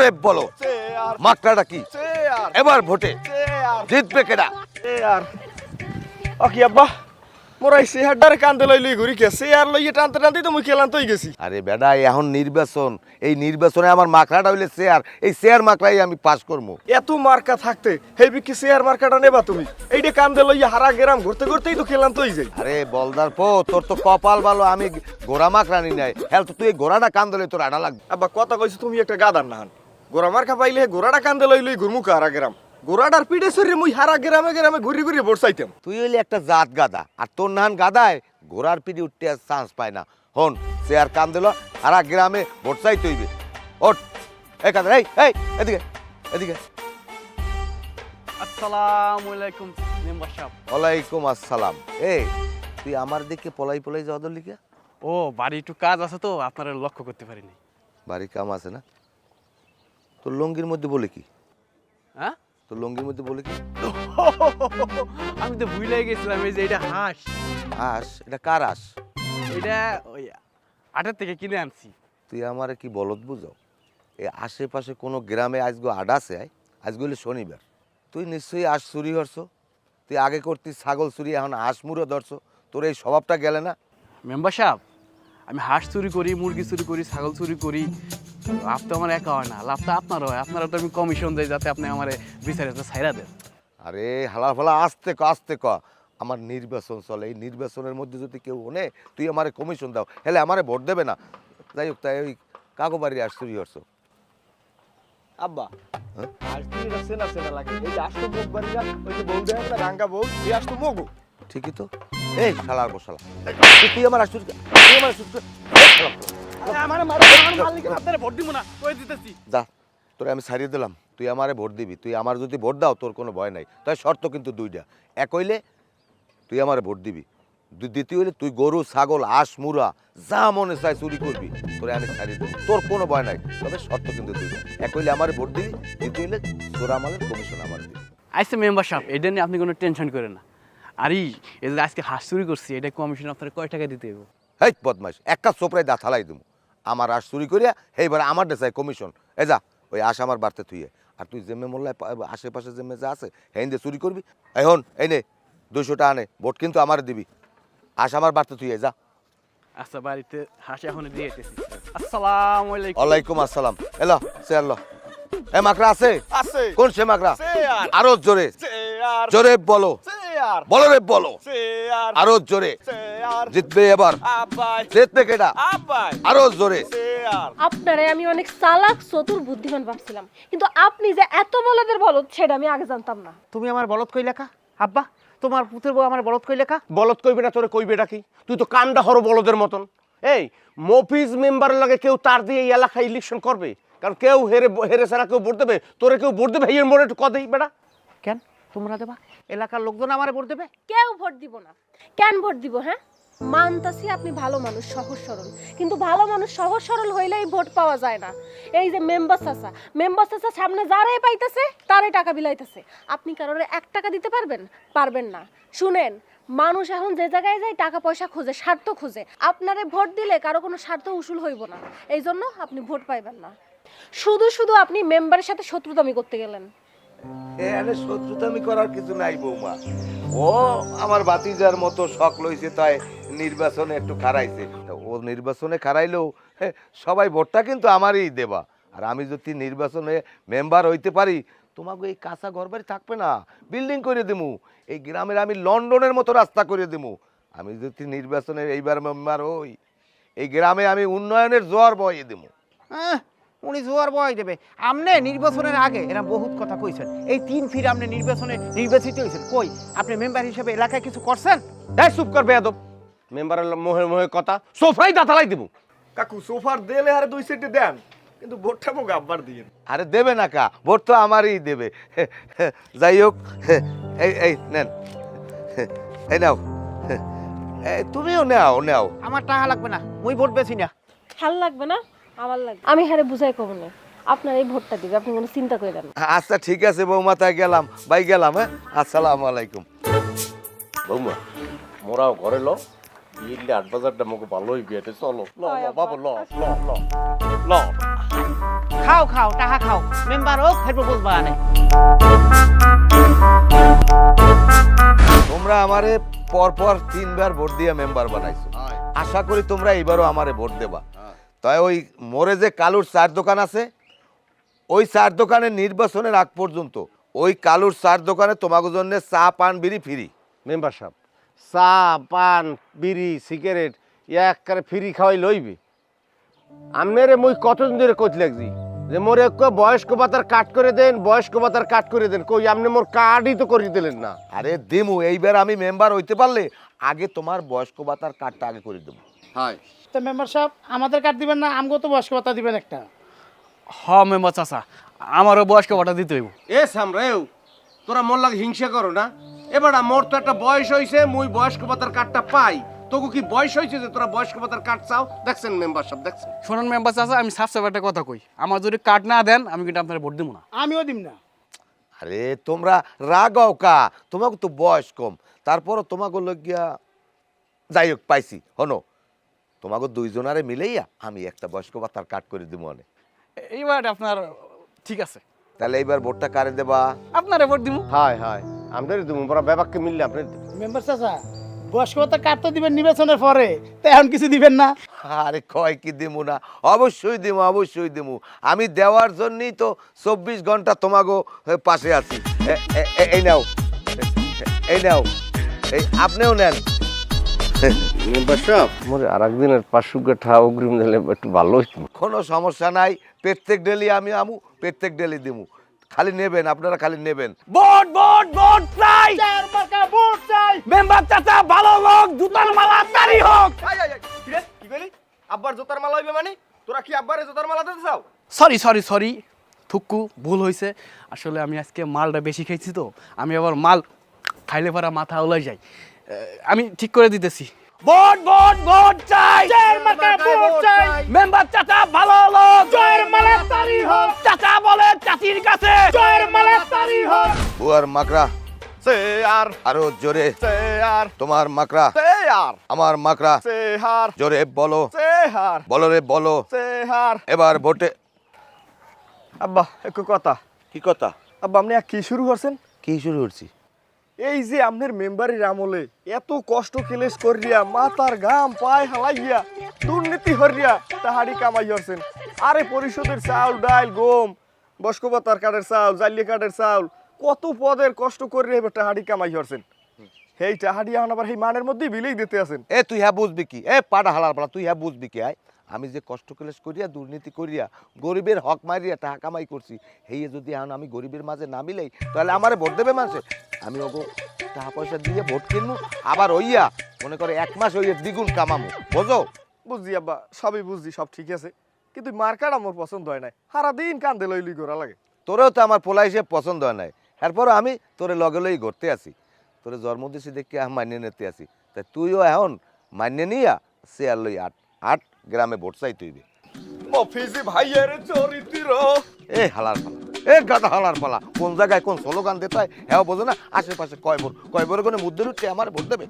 জোরে বলো মাকড়াটা কি এবার ভোটে জিতবে কেডা আর ওকে আব্বা মোরাই চেয়ারটারে কান্দে লই ঘুরি কে চেয়ার লইয়ে টানতে টানতেই তো মুই খেলান তৈ গেছি আরে বেডা এখন নির্বাচন এই নির্বাচনে আমার মাকড়াটা হইলে চেয়ার এই চেয়ার মাকড়াই আমি পাস করবো এত মার্কা থাকতে হেই বিকি চেয়ার মার্কাটা নেবা তুমি এইটা কান্দে লইয়ে হারা গেরাম ঘুরতে ঘুরতেই তো খেলান তৈ যাই আরে বলদার পো তোর তো কপাল ভালো আমি ঘোড়া মাকড়া নি নাই হ্যাঁ তো তুই এই ঘোড়াটা কান্দলে তোর আড়া লাগবে আব্বা কথা কইছো তুমি একটা গাদার নাহান গোড়া মার্কা পাইলে ঘোড়াটা কান্দে লই লই ঘুরমুকা হারা গেরাম গোড়াটার পিঠে সরিয়ে মুই হারা গেরামে গেরামে ঘুরি ঘুরি বসাইতাম তুই হইলে একটা জাত গাদা আর তোর নাহান গাদায় ঘোড়ার পিঠে উঠতে আর চান্স পায় না হন চেয়ার কান দিল হারা গ্রামে ভোট চাই তৈবে ওঠ এই কাদা এই এই এদিকে এদিকে আসসালামু আলাইকুম মেম্বার সাহেব। ওয়ালাইকুম আসসালাম এই তুই আমার দিকে পলাই পলাই যাওয়া দর লিখা ও বাড়ি একটু কাজ আছে তো আপনারা লক্ষ্য করতে পারিনি। বাড়ি কাম আছে না তোর লঙ্গির মধ্যে বলে কি হ্যাঁ তোর লঙ্গির মধ্যে বলে কি আমি তো ভুলে গেছিলাম এই যে এটা হাঁস, হাঁস এটা কার হাঁস এটা ওই আটার থেকে কিনে আনছি। তুই আমারে কি বলদ বুঝাও এই আশেপাশে কোনো গ্রামে আজগো আডা আছে আজগো হলে শনিবার তুই নিশ্চয়ই হাঁস চুরি করছ তুই আগে করতিস ছাগল চুরি এখন হাঁস মুড়ো ধরছ তোর এই স্বভাবটা গেলে না মেম্বার সাহেব আমি হাঁস চুরি করি, মুরগি চুরি করি, ছাগল চুরি করি, লাভ তো আমার একা হয় না, লাভ তো আপনার হয়। আপনারা তো আমি কমিশন দেয় যাতে আপনি আমার বিচারে ছাইরা দেন। আরে হালা ফালা আস্তে ক আমার নির্বাচন চলে এই নির্বাচনের মধ্যে যদি কেউ ওনে তুই আমারে কমিশন দাও হেলে আমারে ভোট দেবে না যাই হোক তাই ওই কাকো বাড়ি হাঁস চুরি করছ আব্বা আজ তুই সেনা সেনা লাগে এই যে আসতো মুখ বাড়িরা ওই যে বউ দেয় না রাঙ্গা বউ এই আসতো মগু ঠিকই তো এই শালার বসালা তুই আমার হাঁস চুরি তুই আমার হাঁস চুরি আমার মালিকের আপনারা ভোট দিব না কই দিতেছি। যা তোরে আমি ছাড়িয়ে দিলাম তুই আমারে ভোট দিবি তুই আমার যদি ভোট দাও তোর কোনো ভয় নাই তাই শর্ত কিন্তু দুইটা এক হইলে তুই আমারে ভোট দিবি দ্বিতীয় হইলে তুই গরু ছাগল হাঁস মুরা যা মনে চায় চুরি করবি তোরে আমি ছাড়িয়ে দেবো তোর কোনো ভয় নাই তবে শর্ত কিন্তু দুইটা এক হইলে আমারে ভোট দিবি দ্বিতীয় হইলে তোর আমাদের কমিশন আমার দিবি আচ্ছা মেম্বার সাহেব এটা নিয়ে আপনি কোনো টেনশন করেন না। আর এই যে আজকে হাঁস চুরি করছি এটা কমিশন আপনার কয় টাকা দিতে হবে? হেই বদমাইশ একটা চোপড়ায় দা থালাই দেবো আমার হাঁস চুরি করিয়া এইবার আমার দেশায় কমিশন এ যা ওই হাঁস আমার বাড়তে থুইয়ে আর তুই জেমে মোল্লায় আশেপাশে জেমে যা আছে হেন দিয়ে চুরি করবি এখন এই নে 200 টাকা আনে ভোট কিন্তু আমার দিবি হাঁস আমার বাড়তে থুইয়ে যা আচ্ছা বাড়িতে হাঁস এখন দিয়ে যেতেছি। আসসালামু আলাইকুম। ওয়ালাইকুম আসসালাম এলো সে এলো এ মাকড়া আছে আছে কোন সে মাকড়া চেয়ার আরো জোরে চেয়ার জোরে বলো চেয়ার বলো রে বলো চেয়ার আরো জোরে চেয়ার জিতবে এবার আব্বাই জিতবে কেডা আব্বাই আরো জোরে চেয়ার আপনারে আমি অনেক চালাক চতুর বুদ্ধিমান ভাবছিলাম কিন্তু আপনি যে এত বলদের বলদ সেটা আমি আগে জানতাম না। তুমি আমার বলদ কই লেখা আব্বা তোমার পুতের বউ আমার বলদ কই লেখা বলদ কইবে না তোরে কইবে ডাকি তুই তো কান্দা হর বলদের মতন এই মফিজ মেম্বারের লাগে কেউ তার দিয়ে এই এলাকায় ইলেকশন করবে কারণ কেউ হেরে ছাড়া কেউ ভোট দেবে তোরে কেউ ভোট দেবে এই মোড়ে একটু কদেই বেটা কেন তোমরা দেবা এলাকার লোকজন আমারে ভোট দেবে কেউ ভোট দিব না। কেন ভোট দিব? হ্যাঁ মানতাছি আপনি ভালো মানুষ সহজ সরল কিন্তু ভালো মানুষ সহজ সরল হইলেই ভোট পাওয়া যায় না। এই যে মেম্বার চাচা সামনে যারাই পাইতেছে তারাই টাকা বিলাইতেছে আপনি কারোর 1 টাকা দিতে পারবেন? পারবেন না। শুনেন মানুষ এখন যে জায়গায় যায় টাকা পয়সা খোঁজে স্বার্থ খোঁজে আপনারে ভোট দিলে কারো কোনো স্বার্থ উসুল হইব না এই জন্য আপনি ভোট পাইবেন না। শুধু শুধু আপনি মেম্বারের সাথে শত্রুতামি করতে গেলেন। এখানে শত্রুতামি করার কিছু নাই বৌমা ও আমার ভাতিজার মতো শখ লইছে তাই নির্বাচনে একটু খারাইছে ও নির্বাচনে খারাইলেও সবাই ভোটটা কিন্তু আমারই দেবা আর আমি যদি নির্বাচনে মেম্বার হইতে পারি তোমাকে এই কাঁচা ঘরবাড়ি থাকবে না বিল্ডিং করে দেবো এই গ্রামের আমি লন্ডনের মতো রাস্তা করে দেবো আমি যদি নির্বাচনে এইবার মেম্বার হই এই গ্রামে আমি উন্নয়নের জোয়ার বয়ে দেবো উনি জোয়ার বয় দেবে আমনে নির্বাচনের আগে এরা বহুত কথা কইছেন এই 3 ফির আমনে নির্বাচনে নির্বাচিত হয়েছেন কই আপনি মেম্বার হিসেবে এলাকায় কিছু করছেন? এই চুপ কর বেয়াদব মেম্বারের মোহে মোহে কথা সোফাই দাঁতালাই দেবো কাকু সোফার দেলে আরে 2 সেটে দেন কিন্তু ভোটটা মোকে আব্বার দিয়ে আরে দেবে না কা ভোট তো আমারই দেবে যাই হোক এই এই নেন এই নাও তুমিও নাও আমার টাকা লাগবে না মুই ভোট বেশি না। ভাল লাগবে না? আমার লাগবে। আমি হারে বুঝাই কব না আপনার এই ভোটটা দিবে আপনি কোনো চিন্তা করেন না। আচ্ছা ঠিক আছে বৌমা তাই গেলাম ভাই গেলাম হ্যাঁ আসসালামু আলাইকুম বৌমা মোরাও ঘরে লো ইলে 8 বাজারটা মোকে ভালোই বিয়েতে চলো ল ল বাবা ল ল ল ল খাও খাও টাকা খাও মেম্বার হোক হেরপর বুঝবা না তোমরা আমারে পরপর 3 বার ভোট দিয়ে মেম্বার বানাইছো, আশা করি তোমরা এইবারও আমারে ভোট দেবা। তাই ওই মোড়ে যে কালুর চার দোকান আছে, ওই চার দোকানের নির্বাচনের আগ পর্যন্ত ওই কালুর চার দোকানে তোমাদের জন্য চা পান বিড়ি ফ্রি। মেম্বার সাহেব চা পান বিড়ি সিগারেট একবারে ফ্রি খাওয়াই লইবি। আমনেরে মুই কতদিন ধরে কইতে লাগছি যে মোরে বয়স্ক ভাতার কাট করে দেন, বয়স্ক ভাতার কাট করে দেন, কই আপনি মোর কার্ডই তো করে দিলেন না। আরে দিমু, এইবার আমি মেম্বার হইতে পারলে আগে তোমার বয়স্ক ভাতার কার্ডটা আগে করে দেবো। তো মেম্বার সাহেব আমাদের কার্ড দিবেন না, আমগো তো বয়স্ক ভাতা দিবেন একটা। হ মেম্বার চাচা, আমারও বয়স্ক ভাতা দিতে হইব। এ সামরেও তোরা মোর লাগে হিংসা করো না। এবারে মোর তো একটা বয়স হইছে, মুই বয়স্ক ভাতার কার্ডটা পাই, তোকে কি বয়স হয়েছে যে তোরা বয়স্ক ভাতার কার্ড চাও? দেখছেন মেম্বার সাহেব, দেখছেন? শোনেন মেম্বার চাচা, আমি সাফ সাফ একটা কথা কই, আমার যদি কার্ড না দেন আমি কিন্তু আপনার ভোট দিব না। আমিও দিম না। আরে তোমরা রাগাও কা, তোমাকে তো বয়স কম, তারপরও তোমাকে গিয়া যাই হোক পাইছি। হনো, তোমাকে দুইজনারে মিলেইয়া আমি একটা বয়স্ক ভাতার কার্ড করে দিব অনেক। এইবার আপনার ঠিক আছে, তাহলে এইবার ভোটটা কারে দেবা? আপনারে ভোট দিব। হাই হাই আমাদের তুমি বড় ব্যাপারকে মিললে আপনি মেম্বার চাচা বয়স্ক ভাতা কার্ড তো দিবেন নির্বাচনের পরে, তো এখন কিছু দিবেন না? আরে কয় কি দিমু না, অবশ্যই দিমু, অবশ্যই দিমু। আমি দেওয়ার জন্যই তো 24 ঘন্টা তোমাগো পাশে আছি। এই নাও, এই নাও, এই আপনিও নেন। মেম্বার সাহেব মোর আরেকদিনের 500 টাকা অগ্রিম দিলে একটু ভালো হইতো। কোনো সমস্যা নাই, প্রত্যেক ডেলি আমি আমু, প্রত্যেক ডেলি দিমু, খালি নেবেন, আপনারা খালি নেবেন। ভোট ভোট ভোট চাই, চার মার্কা ভোট চাই। মেম্বার চাচা ভালো লোক, জুতার মালা তারি হোক। কি কইলি? আব্বার জোতার মালা হইবে মানে? তোরা কি আব্বারে জোতার মালা দিতে চাও? সরি সরি সরি থুক্কু, ভুল হয়েছে। আসলে আমি আজকে মালটা বেশি খেয়েছি তো, আমি আবার মাল খাইলে পরা মাথা উলাই যাই। আমি ঠিক করে দিতেছি। ভোট ভোট ভোট চাই, চার মার্কা ভোট চাই। মেম্বার চাচা ভালো লোক, জয়ের মালা তারি হোক, চাচা বলে চাচির কাছে। জয়ের মালা তারি হোক। বুয়ার মাকড়া সে আর আরো জোরে, সে আর তোমার মাকড়া সে আর আমার মাকড়া, সে হার জোরে বলো, সে হার বলো রে বলো। সে হার। এবার ভোটে আব্বা একটু কথা। কি কথা? আব্বা আপনি কি শুরু করছেন? কি শুরু করছি? এই যে আপনার মেম্বারের আমলে এত কষ্ট ক্লেশ করিয়া মাথার ঘাম পায় হালাইয়া দুর্নীতি হরিয়া তাহারি কামাই হরছেন। আরে পরিষদের চাউল ডাল গম বস্কবতার কাঠের চাউল জালিয়া কাঠের চাউল কত পদের কষ্ট করিয়া এবার তাহারি কামাই হরছেন। সেই তাহারি এখন আবার সেই মানের মধ্যেই বিলেই দিতে আছেন। এ তুই হ্যাঁ বুঝবি কি? এ পাড়া হালার পাড়া, তুই হ্যাঁ বুঝবি কি? আয় আমি যে কষ্ট ক্লেশ করিয়া দুর্নীতি করিয়া গরিবের হক মারিয়া টাকা কামাই করছি, হেয়ে যদি এখন আমি গরিবের মাঝে না মিলেই তাহলে আমারে ভোট দেবে মানুষে? আমি ওগো টাকা পয়সা দিয়ে ভোট কিনবো, আবার হইয়া মনে করে 1 মাস হইয়া দ্বিগুণ কামামো, বোঝো? বুঝছি আব্বা, সবই বুঝছি, সব ঠিক আছে, কিন্তু মার্কাটা আমার পছন্দ হয় নাই। সারাদিন কান্দে লইলি ঘোরা লাগে। তোরেও তো আমার পোলা হিসেবে পছন্দ হয় নাই, এরপরও আমি তোরে লগে লই ঘুরতে আসি, তোরে জন্ম দিছি দেখে মানিয়ে নিতে আসি। তাই তুইও এখন মানিয়ে নিয়া চেয়ার লই আট গ্রামে ভোট চাই তুইবে। মফিজি ভাইয়ের চরিত্র এ হালার পালা, এ গাদা হালার পালা, কোন জায়গায় কোন স্লোগান দিতে হয় হ্যাঁ বোঝো না? আশেপাশে কয় বড় কোনো মুদ্দের উঠছে আমার ভোট দেবে?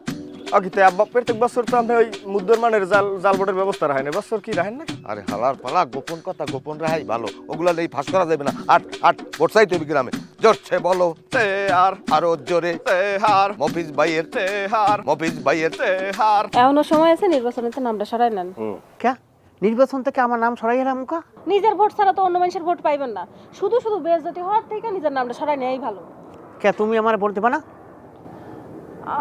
আগে আব্বা প্রত্যেক বছর তো আমরা ওই মুদ্দর মানের জাল ভোটের ব্যবস্থা রাখেন, বছর কি রাখেন না? আরে হালার পালা, গোপন কথা গোপন রাহাই ভালো, ওগুলা নেই ফাঁস করা যাবে না। আট ভোট চাই তুই গ্রামে, জোরছে বলো। সে আর আরো জোরে। সে হার মফিজ ভাইয়ের, সে হার মফিজ ভাইয়ের। সে হার। এখনো সময় আছে, নির্বাচনেতে নামটা সরাই নেন। কে নির্বাচন থেকে আমার নাম সরাই এলাম কা? নিজের ভোট ছাড়া তো অন্য মানুষের ভোট পাইবেন না, শুধু শুধু বেইজ্জতি হওয়ার থেকে নিজের নামটা সরাই নেওয়াই ভালো। কে তুমি আমার ভোট দেবা না?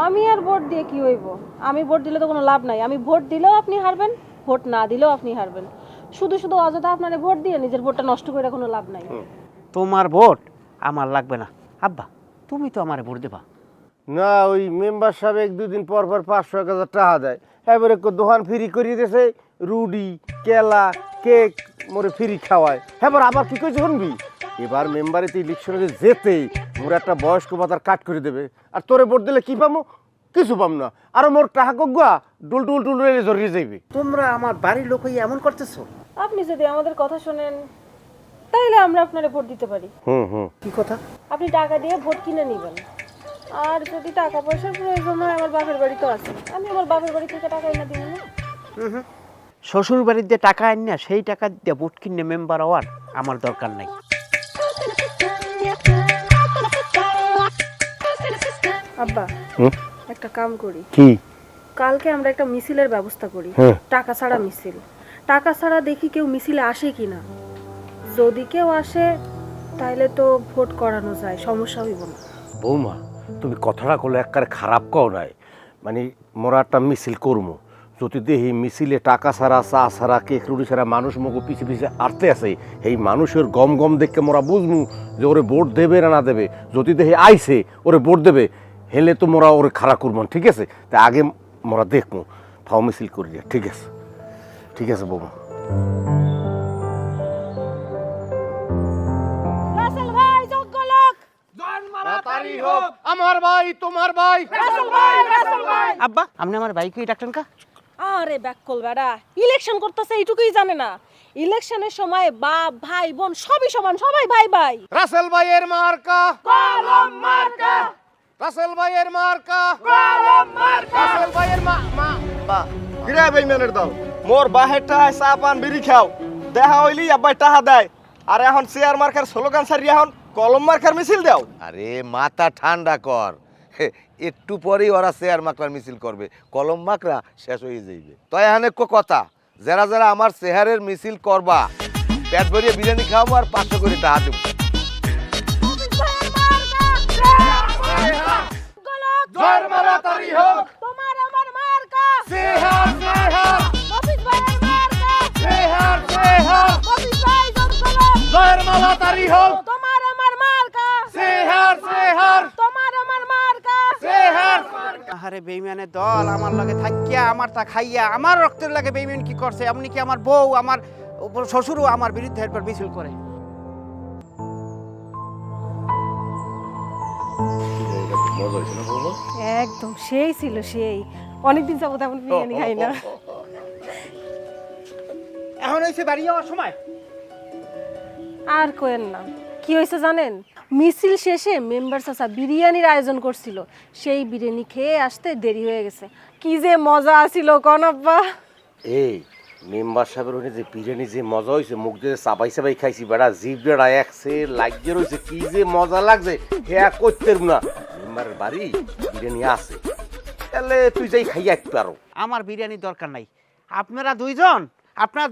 আমি আর ভোট দিয়ে কি হইব? আমি ভোট দিলে তো কোনো লাভ নাই। আমি ভোট দিলেও আপনি হারবেন, ভোট না দিলেও আপনি হারবেন। শুধু শুধু অযথা আপনারে ভোট দিয়ে নিজের ভোটটা নষ্ট করে কোনো লাভ নাই। তোমার ভোট আমার লাগবে না। আব্বা তুমি তো আমার ভোট দেবা। না ওই মেম্বার সাহেব 1-2 দিন পর 500-1000 টাকা দেয়, এবারে দোকান ফ্রি করিয়ে দিয়েছে, রুডি কেলা কেক মোরে ফ্রি খাওয়ায়। হ্যাঁ আবার কি কইছে শুনবি, এবার মেম্বারে তো ইলেকশনে যেতেই মোর একটা বয়স্ক ভাতার কাট করে দেবে, আর তোরে ভোট দিলে কি পামো? কিছু পাম না, আর মোর টাকা কগুয়া ডুল জড়িয়ে যাইবে। তোমরা আমার বাড়ির লোক হয়ে এমন করতেছো? আপনি যদি আমাদের কথা শুনেন তাইলে আমরা আপনারে ভোট দিতে পারি। কি কথা? আপনি টাকা দিয়ে ভোট কিনে নেবেন, আর যদি টাকা পয়সার প্রয়োজন হয় আমার বাপের বাড়ি তো আছে, আমি আমার বাপের বাড়ি থেকে টাকা এনে দিব না। শ্বশুর বাড়িতে টাকা আন না, সেই টাকা দিয়ে ভোট কিনে মেম্বার হওয়ার আমার দরকার নাই। আব্বা হুম? একটা কাম করি, কি? কালকে আমরা একটা মিছিলের ব্যবস্থা করি, হ্যাঁ। টাকা ছাড়া মিছিল। টাকা ছাড়া দেখি কেউ মিছিলে আসে কিনা, যদি কেউ আসে তাহলে তো ভোট করানো যায়, সমস্যা হইব না। বৌমা, তুমি কথাটা করলে একবারে খারাপ কও নাই। মানে মোরা একটা মিছিল করবো, যদি দেখি মিছিলে টাকা ছাড়া, চা ছাড়া, কেক রুটি ছাড়া মানুষ মুখো পিছে পিছে আটতে আছে, এই মানুষের গম গম দেখে মোরা বুঝবো যে ওরে ভোট দেবে না দেবে। যদি দেখি আইছে ওরে ভোট দেবে, হেলে তো মোরা ওরে খাড়া করবো, ঠিক আছে? তা আগে মোরা দেখবো, ফাও মিছিল করি। ঠিক আছে, ঠিক আছে বৌমা। রাসেল ভাই যোগ্য লোক, আমার ভাই তোমার ভাই। রাসেল ভাই, রাসেল ভাই। আব্বা আপনি আমার বাইকে ডাকতেন কা? আরে ব্যাককল বেড়া, ইলেকশন করতেছে এইটুকুই জানে না। ইলেকশনের সময় বাপ ভাই বোন সবই সমান, সবাই ভাই ভাই। রাসেল ভাইয়ের মার্কা কলম মার্কা, রাসেল ভাইয়ের মার্কা কলম মার্কা। রাসেল ভাইয়ের কিরে বেইমানের দল, মোর বাহেরটা চা পান বিড়ি খাও, দেখা হইলি আব্বাই টাহা দেয়, আর এখন চেয়ার মার্কার স্লোগান সারি এখন কলম মার্কার মিছিল দাও। আরে মাথা ঠান্ডা কর, একটু পরেই ওরা চেয়ার মাকড়ার মিছিল করবে, কলম মাকড়া শেষ হয়ে যাইবে। তাই অনেক কথা, যারা যারা আমার চেহারের মিছিল করবা, পেট ভরিয়ে বিরিয়ানি খাওয়াবো আর 500 করে টাকা দেবো। জয়ের মালা তারি হোক, তোমার আমার মার্কা, সেহার সেহার মফিজ ভাইয়ের মার্কা, সেহার সেহার মফিজ ভাই যোগ্য লোক। জয়ের মালা তারি হোক, তোমার আমার মার্কা, সেহার সেহার তোমার আমার মার্কা। সেহার। আরে বেইমানের দল, আমার লগে থাকিয়া আমার তা খাইয়া আমার রক্তের লাগে বেইমান কি করছে? আপনি কি আমার বউ, আমার শ্বশুরও আমার বিরুদ্ধে এরপর মিছিল করে? একদম সেই ছিল, সেই অনেকদিন যাবত এমন বিরিয়ানি খাই না। এখন হয়েছে বাড়ি যাওয়ার সময়। আর কোয়েন না, কি হয়েছে জানেন? মিছিল শেষে মেম্বার চাচা বিরিয়ানির আয়োজন করছিল, সেই বিরিয়ানি খেয়ে আসতে দেরি হয়ে গেছে। কি যে মজা আছিল কনব্বা। এই মেম্বার সাহেবের ওখানে যে বিরিয়ানি যে মজা হয়েছে, মুখ দিয়ে চাবাই চাবাই খাইছি, বেড়া জিভ বেড়া একসে লাগিয়ে রয়েছে, কি যে মজা লাগছে হ্যাঁ করতে না। মেম্বারের বাড়ি বিরিয়ানি আছে, তাহলে তুই যাই খাইয়া একটু আরো। আমার বিরিয়ানির দরকার নাই। আপনারা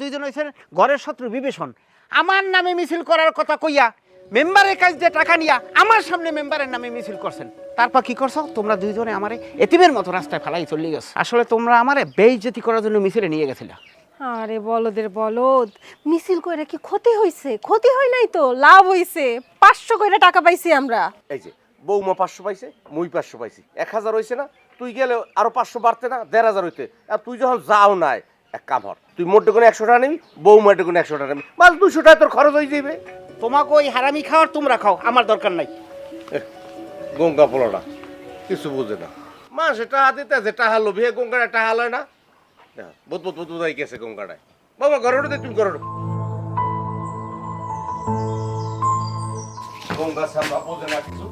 দুইজন হয়েছেন ঘরের শত্রু বিভীষণ। আমার নামে মিছিল করার কথা কইয়া মেম্বারের কাছ দিয়ে টাকা নিয়া আমার সামনে মেম্বারের নামে মিছিল করছেন। তারপর কি করছো তোমরা দুইজনে? আমারে এতিমের মতো রাস্তায় ফেলাই চলে গেছো। আসলে তোমরা আমারে বেইজ্জতি করার জন্য মিছিলে নিয়ে গেছিলা। আরে বলদের বলদ, মিছিল কইরা কি ক্ষতি হইছে? ক্ষতি হয় নাই তো, লাভ হইছে। 500 কইরা টাকা পাইছি আমরা। এই যে বৌমা 500 পাইছে, মুই 500 পাইছি, 1000 হয়েছে না? তুই গেলে আরো 500 বাড়তে না? 1500 হইতে। আর তুই যখন যাও নাই, এক কাম হর, তুই মোটে কোনো 100 টাকা নিবি, বৌমাটে কোনো 100 টাকা নিবি, মাল 200 টাকা তোর খরচ হয়ে যাবে। তোমাকে ওই হারামি খাওয়ার তোমরা খাও, আমার দরকার নাই। গঙ্গা পোলাটা কিছু বুঝে না, মা সেটা দিতে যে টাহা লোভে গঙ্গাটা টাহা লয় না, বুধ বুধ বুধ বুধাই গেছে গঙ্গাটায়। বাবা ঘরে উঠে তুমি ঘরে গঙ্গা সামলা বোঝে না কিছু।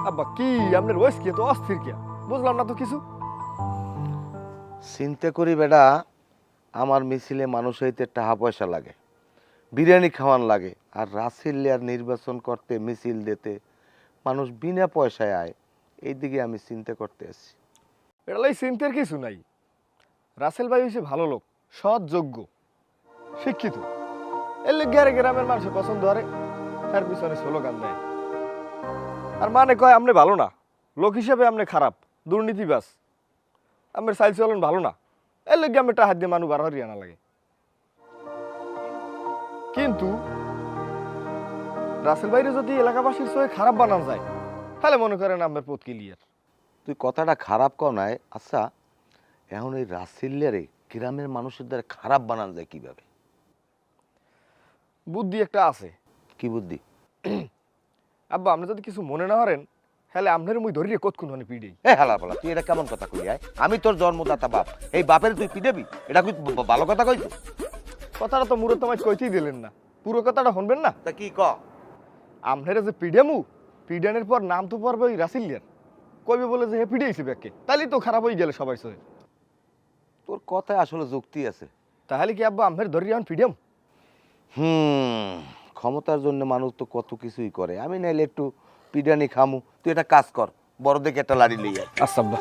আব্বা কি আপনার ওয়েস কি তো অস্থির কি, বুঝলাম না তো কিছু। চিন্তা করি বেটা, আমার মিছিলে মানুষ হইতে টাকা পয়সা লাগে, বিরিয়ানি খাওয়ান লাগে, আর রাসেলিয়ার নির্বাচন করতে মিছিল দিতে মানুষ বিনা পয়সায় আয়, এইদিকে আমি চিন্তা করতে আসছি। এটা লাই চিন্তার কিছু নাই, রাসেল ভাই হচ্ছে ভালো লোক, সৎ যোগ্য শিক্ষিত, এর লেগে আরে গ্রামের মানুষের পছন্দ করে, তার পিছনে স্লোগান দেয়। আর মানে কয় আপনি ভালো না, লোক হিসেবে আপনি খারাপ, দুর্নীতিবাজ, আপনার চাল চলন ভালো না, এর লেগে আমি টাকা দিয়ে মানুষ বার হরিয়া না লাগে। কিন্তু রাসেল ভাইরে যদি এলাকাবাসীর সঙ্গে খারাপ বানানো যায়, তাহলে মনে করেন আপনার পথ ক্লিয়ার। তুই কথাটা খারাপ কও নাই। আচ্ছা, এখন এই রাসেলিয়ারে গ্রামের মানুষের দ্বারা খারাপ বানানো যায় কিভাবে? বুদ্ধি একটা আছে। কি বুদ্ধি? আব্বা আপনি যদি কিছু মনে না করেন, তাহলে আপনার মুই ধরিয়ে কতক্ষণ মানে পিড়েই। হালা বলা, তুই এটা কেমন কথা কই? আমি তোর জন্মদাতা বাপ, এই বাপের তুই পিটাবি? এটা তুই ভালো কথা কইছো? কথাটা তো মুরত তোমায় কইতেই দিলেন না, পুরো কথাটা শুনবেন না। তা কি ক? আপনারা যে পিডামু, পিডানের পর নাম তো পড়বে ওই রাসিলিয়ার, কইবে বলে যে হে পিডেইছে ব্যাকে, তাইলে তো খারাপ হয়ে গেলে সবাই সহে। তোর কথায় আসলে যুক্তি আছে, তাহলে কি আব্বা আমের ধরি এখন ফ্রিডম? ক্ষমতার জন্য মানুষ তো কত কিছুই করে। আমি নাইলে একটু পিডানি খামু, তুই একটা কাজ কর, বড় দেখে একটা লাড়ি লইয়া আয়। আচ্ছা আব্বা।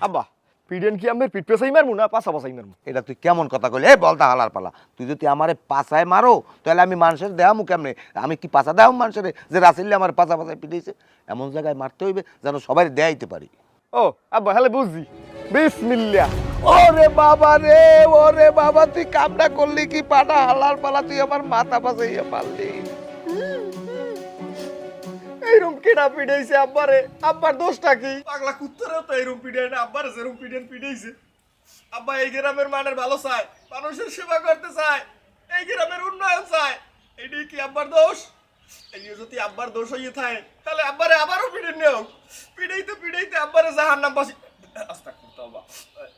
আব্বা পিডিয়ান কি আমের পিঠ পেছাই মারমু না পাছা পাছাই মারমু? এটা তুই কেমন কথা কইলি? এই বলতা হালার পালা, তুই যদি আমারে পাছায় মারো তাহলে আমি মানুষের দেহামু কেমনে? আমি কি পাছা দেহাম মানুষের যে রাসেল আমার পাছা পাছায় পিটাইছে? এমন জায়গায় মারতে হইবে যেন সবাই দেখাইতে পারি। ও আব্বা হলে বুঝছি। বিসমিল্লাহ। ওরে বাবা রে, ওরে বাবা, তুই কামটা করলি কি? পাটা হালার পালা, তুই আমার মাথা পাছাইয়া পারলি। এইরকম কেডা পিটাইছে আব্বারে? আব্বার দোষটা কি? পাগলা কুত্তরেও তো এইরকম পিটাই না, আব্বারে যেরকম পিটাইছে। আব্বা এই গ্রামের মানের ভালো চায়, মানুষের সেবা করতে চায়, এই গ্রামের উন্নয়ন চায়। এইটাই কি আব্বার দোষ? এই যদি আব্বার দোষ হইয়ে থাকে তাহলে আব্বারে আবারও পিটাই নেও। পিটাইতে আব্বারে জাহান্নামবাসী, আস্তাগফিরুল্লাহ,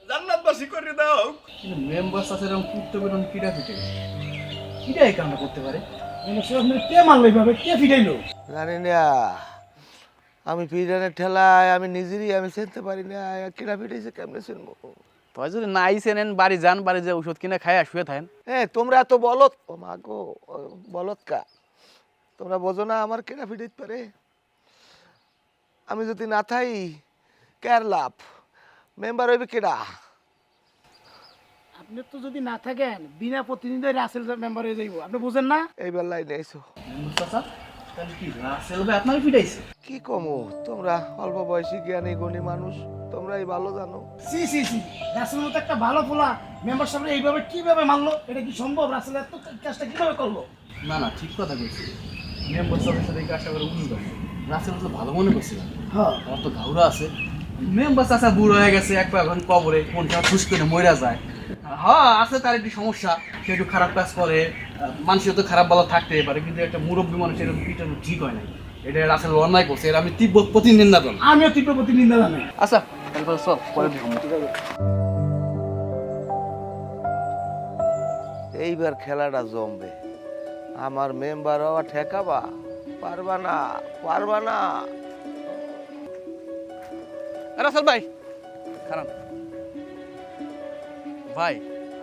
জান্নাতবাসী করে দাও। কিন্তু মেম্বার আছে এরকম কুত্তে বেরোন কিরা ফিটে কিরা এই কামটা করতে পারে? কে মারলো এইভাবে, কে ফিরাইলো? জানি না, আমি পিডানের ঠেলায় আমি নিজেরই আমি চিনতে পারি না কিনা পিটাইছে, কেমনে চিনবো? তাই যদি নাই চেনেন বাড়ি যান, বাড়ি যে ওষুধ কিনে খায় শুয়ে থাকেন। তোমরা এত বলত, ও মা গো, বলত কা, তোমরা বোঝো না আমার কেনা পিটাইতে পারে? আমি যদি না থাই কার লাভ? মেম্বার হইবে কেডা? আপনি তো যদি না থাকেন বিনা প্রতিনিধি রাসেল মেম্বার হয়ে যাইব, আপনি বুঝেন না? এইবার লাইনে আইছো। তাহলে কি রাসেল ভাই আপনাকে ফিটাইছে? কি কমো, তোমরা অল্প বয়সী জ্ঞানী গুণী মানুষ, তোমরাই ভালো জানো। সি সি সি, রাসেল মতো একটা ভালো পোলা মেম্বার সাহেব এইভাবে কিভাবে মারলো? এটা কি সম্ভব? রাসেল এত কাজটা কিভাবে করলো? না না, ঠিক কথা বলছি। মেম্বার সাহেবের সাথে এই কাজটা করে উনি রাসেল তো ভালো মনে করছিলাম। হ্যাঁ, আমার তো ঘাউরা আছে। মেম্বার চাচা বুড়ো হয়ে গেছে, এক পা এখন কবরে, কোন সময় খুশ করে মইরা যায়। হ্যাঁ আছে, তার একটু সমস্যা, সে একটু খারাপ কাজ করে, মানুষের তো খারাপ ভালো থাকতেই পারে, কিন্তু একটা মুরব্বী মানুষ এরকম পিটানো ঠিক হয় নাই। এটা রাসেল অন্যায় করছে, এটা আমি তীব্র প্রতিনিন্দা করি। আমিও তীব্র প্রতিনিন্দা জানাই। আচ্ছা তাহলে সব পরে দেখুন। এইবার খেলাটা জমবে। আমার মেম্বার হওয়া ঠেকাবা পারবা না, পারবা না। রাসেল ভাই খারাপ ভাই,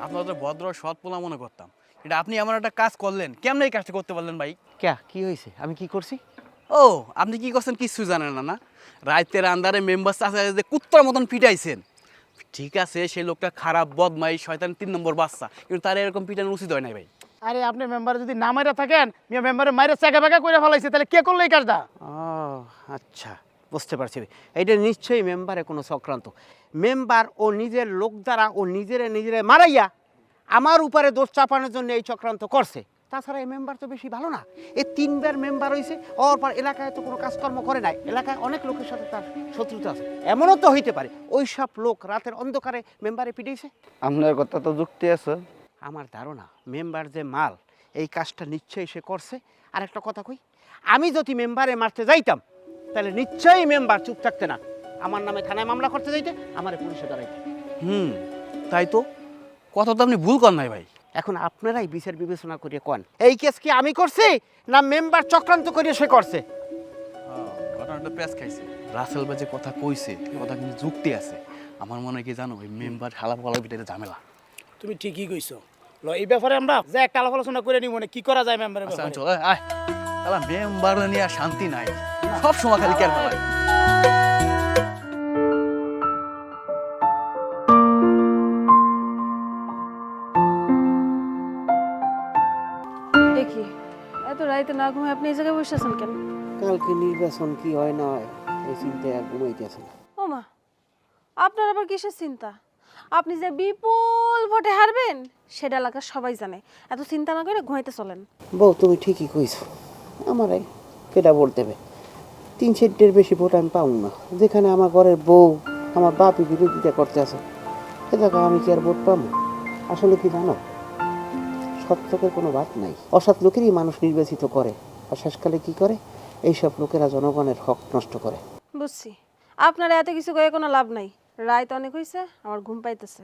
আপনার তো ভদ্র সৎ পোলা মনে করতাম, এটা আপনি এমন একটা কাজ করলেন, কেমন এই কাজটা করতে পারলেন ভাই? কে কি হয়েছে? আমি কি করছি? ও আপনি কি করছেন কিছু জানেন না? না রাইতের আন্দারে মেম্বার চাচা যে কুত্তার মতন পিটাইছেন। ঠিক আছে, সেই লোকটা খারাপ, বদমাই, শয়তান 3 নম্বর বাচ্চা, কিন্তু তার এরকম পিটানো উচিত হয় নাই ভাই। আরে আপনি মেম্বার যদি না মাইরা থাকেন, মেম্বারে মাইরা চাকা বাকা করে ফেলাইছে, তাহলে কে করলো এই কাজটা? ও আচ্ছা, বুঝতে পারছি। এটা নিশ্চয়ই মেম্বারে কোনো চক্রান্ত। মেম্বার ও নিজের লোক দ্বারা ও নিজেরে মারাইয়া আমার উপরে দোষ চাপানোর জন্য এই চক্রান্ত করছে। তাছাড়া এই মেম্বার তো বেশি ভালো না, এই 3 বার মেম্বার হয়েছে, ওর পর এলাকায় তো কোনো কাজকর্ম করে নাই, এলাকায় অনেক লোকের সাথে তার শত্রুতা আছে। এমনও তো হইতে পারে ওই সব লোক রাতের অন্ধকারে মেম্বারে পিটিয়েছে। আপনার কথা তো যুক্তি আছে। আমার ধারণা মেম্বার যে মাল, এই কাজটা নিশ্চয়ই সে করছে। আর একটা কথা কই, আমি যদি মেম্বারে মারতে যাইতাম তাহলে নিশ্চয়ই মেম্বার চুপ থাকতে না, আমার নামে থানায় মামলা করতে যাইতে, আমার পুলিশে দাঁড়াইতে। তাই তো, কথা তো আপনি ভুল করেন নাই ভাই। এখন আপনারাই বিচার বিবেচনা করিয়ে কোন এই কেস কি আমি করছি না মেম্বার চক্রান্ত করিয়ে সে করছে? ঘটনাটা প্যাঁচ খাইছে। রাসেল ভাই যে কথা কইছে, কথা কিন্তু যুক্তি আছে। আমার মনে হয় কি জানো, ওই মেম্বার হালা পালা ভিতরে ঝামেলা। তুমি ঠিকই কইছো। এই ব্যাপারে আমরা যে একটা আলাপ আলোচনা করে নিব, কি করা যায় মেম্বারের আচ্ছা ব্যাপারে। চল, আয় তাহলে মেম্বার নিয়ে আর শান্তি নাই, সব সময় খালি কেন হয়। দেখি এত রাইতে না ঘুমায় আপনি এই জায়গায় বসে আছেন কেন? কালকে নির্বাচন কি হয় না হয় এই চিন্তায় আর ঘুমাইতেছে না। ও মা, আপনার আবার কিসের চিন্তা? আপনি যে বিপুল ভোটে হারবেন সেটা এলাকার সবাই জানে, এত চিন্তা না করে ঘুমাইতে চলেন। বউ তুমি ঠিকই কইছো, আমারে কেটা ভোট দেবে? 3-4টের বেশি ভোট আমি পাবো না। যেখানে আমার ঘরের বউ আমার বাপই বিরোধিতা করতে আছে, সে জায়গায় আমি কি আর ভোট পাবো? আসলে কি জানো, সৎ লোকের কোনো বাদ নাই, অসৎ লোকেরই মানুষ নির্বাচিত করে, আর শেষকালে কি করে, এইসব লোকেরা জনগণের হক নষ্ট করে। বুঝছি, আপনার এত কিছু করে কোনো লাভ নাই। রাত অনেক হয়েছে, আমার ঘুম পাইতেছে।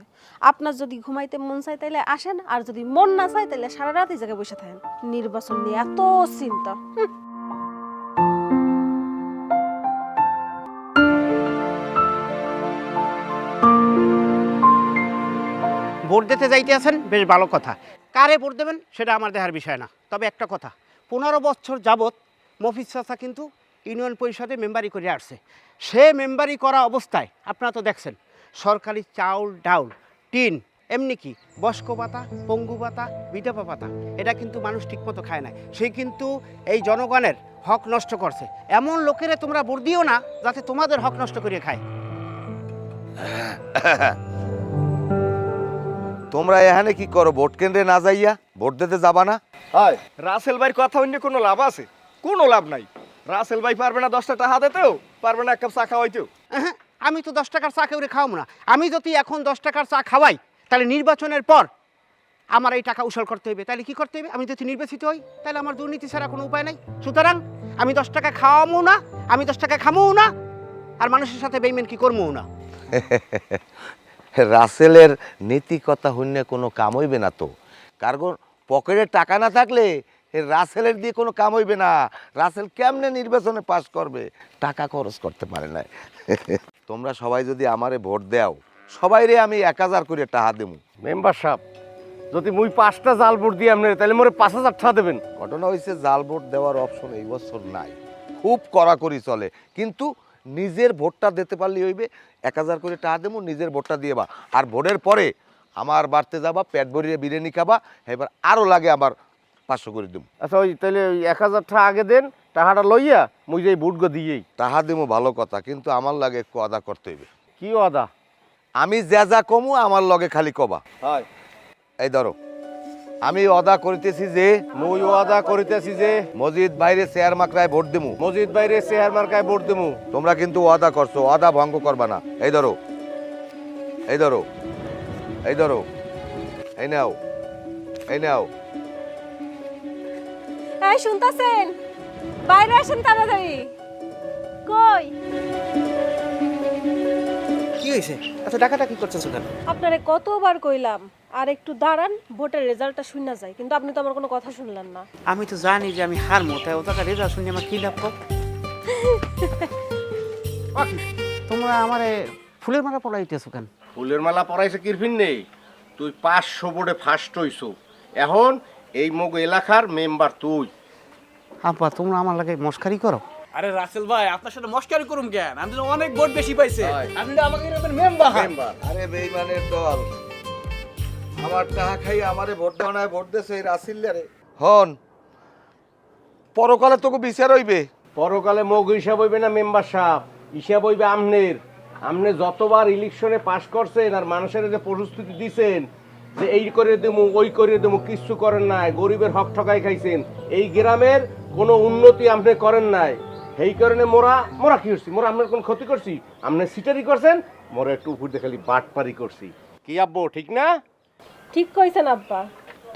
আপনার যদি ঘুমাইতে মন চাই তাইলে আসেন, আর যদি মন না চাই তাইলে সারা রাত এই জায়গায় বসে থাকেন। নির্বাচন নিয়ে এত চিন্তা। ভোট দিতে যাইতে আছেন বেশ ভালো কথা। কারে ভোট দেবেন সেটা আমার দেখার বিষয় না। তবে একটা কথা, 15 বছর যাবৎ মফিজ চাচা কিন্তু ইউনিয়ন পরিষদে মেম্বারি করে আসছে। সে মেম্বারি করা অবস্থায় আপনারা তো দেখছেন সরকারি চাউল ডাউল টিন, এমনি কি বয়স্ক ভাতা, পঙ্গু ভাতা, বিধবা ভাতা, এটা কিন্তু মানুষ ঠিকমতো খায় না। সে কিন্তু এই জনগণের হক নষ্ট করছে। এমন লোকেরা তোমরা ভোট দিও না যাতে তোমাদের হক নষ্ট করে খায়। তোমরা এখানে কি করো? ভোট কেন্দ্রে না যাইয়া ভোট দিতে যাবা না? হয় রাসেল ভাইয়ের কথা অন্য কোনো লাভ আছে? কোনো লাভ নাই। রাসেল ভাই পারবে না 10টা টাকা দিতেও, পারবে না এক কাপ চা খাওয়াইতেও। হ্যাঁ, আমি তো 10 টাকার চা কেউ খাওয়াবো না। আমি যদি এখন 10 টাকার চা খাওয়াই তাহলে নির্বাচনের পর আমার এই টাকা উসুল করতে হবে। তাহলে কি করতে হবে? আমি যদি নির্বাচিত হই তাহলে আমার দুর্নীতি ছাড়া কোনো উপায় নাই। সুতরাং আমি 10 টাকা খাওয়াবো না, আমি 10 টাকা খামোও না, আর মানুষের সাথে বেইমান কি করবো না। রাসেলের নীতি কথা হইনে কোনো কাম হইবে না তো। কারণ পকেটে টাকা না থাকলে রাসেলের দিয়ে কোনো কাম হইবে না। রাসেল কেমনে নির্বাচনে পাস করবে? টাকা খরচ করতে পারে না। তোমরা সবাই যদি আমারে ভোট দাও, সবাইরে আমি 1000 করে টাকা দেবো। মেম্বার সাহেব, যদি মুই 5টা জাল ভোট দিই আপনার, তাহলে মোরে 5000 টাকা দেবেন। ঘটনা হয়েছে জাল ভোট দেওয়ার অপশন এই বছর নাই, খুব কড়াকড়ি চলে। কিন্তু নিজের ভোটটা দিতে পারলে হইবে। 1000 করে টাকা দেবো, নিজের ভোটটা দিয়ে বা। আর ভোটের পরে আমার বাড়তে যাবা, পেট ভরিয়ে বিরিয়ানি খাবা, এবার আরও লাগে আমার 500 করে দেবো। আচ্ছা, ওই তাহলে ওই 1000 টাকা আগে দেন, টাকাটা লইয়া মুই যাই ভোটগো দিয়েই। টাকা দেবো ভালো কথা, কিন্তু আমার লাগে একটু আদা করতে হইবে। কি আদা? আমি যা কমু আমার লগে খালি কবা। হয় এই ধরো, আমি অদা করিতেছি যে মুই ওয়াদা করিতেছি যে মসজিদ বাইরে শেয়ার মাকড়ায় ভোট দেবো। মসজিদ বাইরে চেয়ার মার্কায় ভোট দেবো। তোমরা কিন্তু ওয়াদা করছো, ওয়াদা ভঙ্গ করবা না। এই ধরো, এই ধরো, এই ধরো, এই নাও, এই নাও। এই শুনতাছেন? বাইরে আসেন তাড়াতাড়ি। কই? কি হয়েছে? আচ্ছা টাকাটা কি করতেছো কেন? আপনারে কতবার কইলাম আর একটু দাঁড়ান, ভোটের রেজাল্টটা শুনা যায়, কিন্তু আপনি তো আমার কোনো কথা শুনলেন না। আমি তো জানি যে আমি হারমো, তাই ও টাকা রেজাল্ট শুনে আমার কি লাভ? তোমরা আমারে ফুলের মালা পড়াইতেছো কেন? ফুলের মালা পরাইছে কিরফিন নেই, তুই 500 ভোটে ফার্স্ট হইছো। এখন এই মগ এলাকার মেম্বার তুই। আব্বা তোমরা আমার লাগে মস্কারি করো। আরে রাসেল ভাই, আপনার সাথে মস্কারি করুম কেন? আমি তো অনেক ভোট বেশি পাইছে, আপনি তো আমাকে এরকম মেম্বার। আরে বেঈমানের দল, আমার টাকা খাই আমারে ভোট দেওয়া নাই, ভোট দেছে এই রাসিল্লারে। হন, পরকালে তোকে বিচার হইবে। পরকালে মগ হিসাব হইবে না মেম্বার সাহেব, হিসাব হইবে আমনের। আপনি যতবার ইলেকশনে পাস করছেন আর মানুষের যে প্রস্তুতি দিছেন যে এই করে দেবো ওই করে দেবো, কিচ্ছু করেন নাই। গরিবের হক ঠকাই খাইছেন। এই গ্রামের কোনো উন্নতি আপনি করেন নাই। এই কারণে মোরা কি করছি? মোরা আপনার কোন ক্ষতি করছি? আপনি সিটারি করছেন, মোরা একটু উপর দিয়ে খালি বাটপারি করছি। কি আব্বু, ঠিক না? ঠিক কইছেন আব্বা।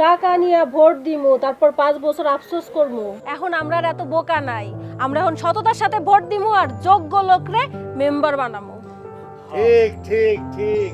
টাকা নিয়ে ভোট দিমু, তারপর 5 বছর আফসোস করমু। এখন আমরা আর এত বোকা নাই। আমরা এখন সততার সাথে ভোট দিমু আর যোগ্য লোকরে মেম্বার বানামু। ঠিক ঠিক ঠিক।